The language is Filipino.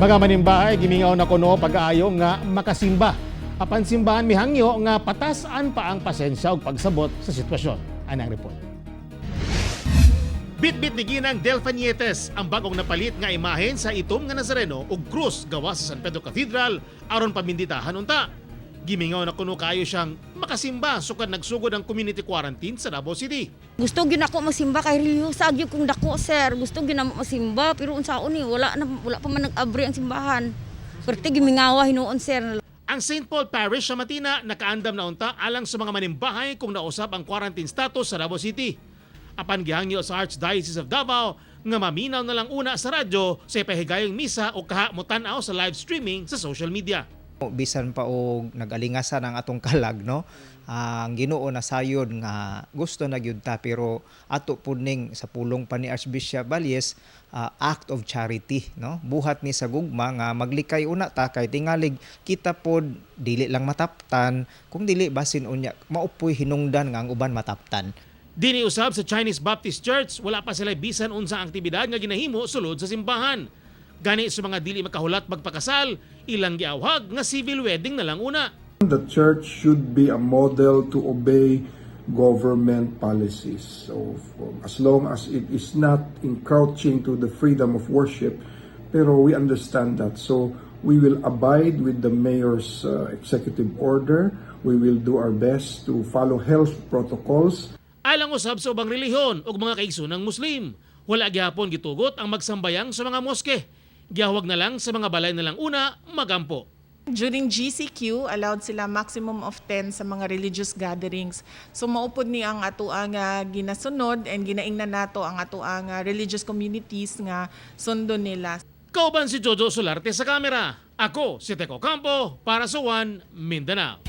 Mga manimbahay, gimingaw na kuno pag-aayo nga makasimba. Apan simbahan mihangyo nga patasan pa ang pasensya ug pagsabot sa sitwasyon. Anang report. Bit-bit ni Ginang Delfa Nietes ang bagong napalit nga imahen sa itom nga Nazareno ug krus gawa sa San Pedro Cathedral aron paminditahan unta. Gimingaw na kuno kayo siyang makasimba sukad nagsugod ang community quarantine sa Davao City. Gusto gyud ako magsimba kay reliyosa gyud kung dako sir. Gusto gyud na magsimba pero unsaon ni wala pa man nag-abri ang simbahan. Perti gimingawa hinuon sir. Ang St. Paul Parish sa Matina nakaandam na unta alang sa mga manimbahay kung nausap ang quarantine status sa Davao City. Apan gihangyo sa Archdiocese of Davao nga maminaw na lang una sa radyo sa ipahigayong misa o kaha mo tan-aw sa live streaming sa social media. Bisan pa og nagalingasan ang atong kalag, no? Ang Ginoo na sayod nga gusto na gyud ta pero ato puning sa pulong pa ni Archbishop Valles act of charity, no? Buhat ni sa gugma nga maglikay una ta kay tingalig kita pod dili lang mataptan kung dili basin unya maupoy hinungdan nga ang uban mataptan. Dini usab sa Chinese Baptist Church, wala pa sila bisan unsang aktibidad nga ginahimo sulod sa simbahan. Gani sa mga dili makahulat magpakasal, ilang giawhag nga civil wedding na lang una. The church should be a model to obey government policies. So as long as it is not encroaching to the freedom of worship, pero we understand that. So we will abide with the mayor's executive order. We will do our best to follow health protocols. Alang usab sa ubang relihiyon ug mga kaigsoonang Muslim, wala gyapon gitugot ang magsambayang sa mga moske. Gihawag na lang sa mga balay na lang una magampo. During GCQ, allowed sila maximum of 10 sa mga religious gatherings. So maupod ni ang atoang ginasunod and ginaingnan nato ang atoang religious communities nga sundo nila. Kauban si Jojo Solarte sa kamera. Ako si Teco Campo para sa One Mindanao.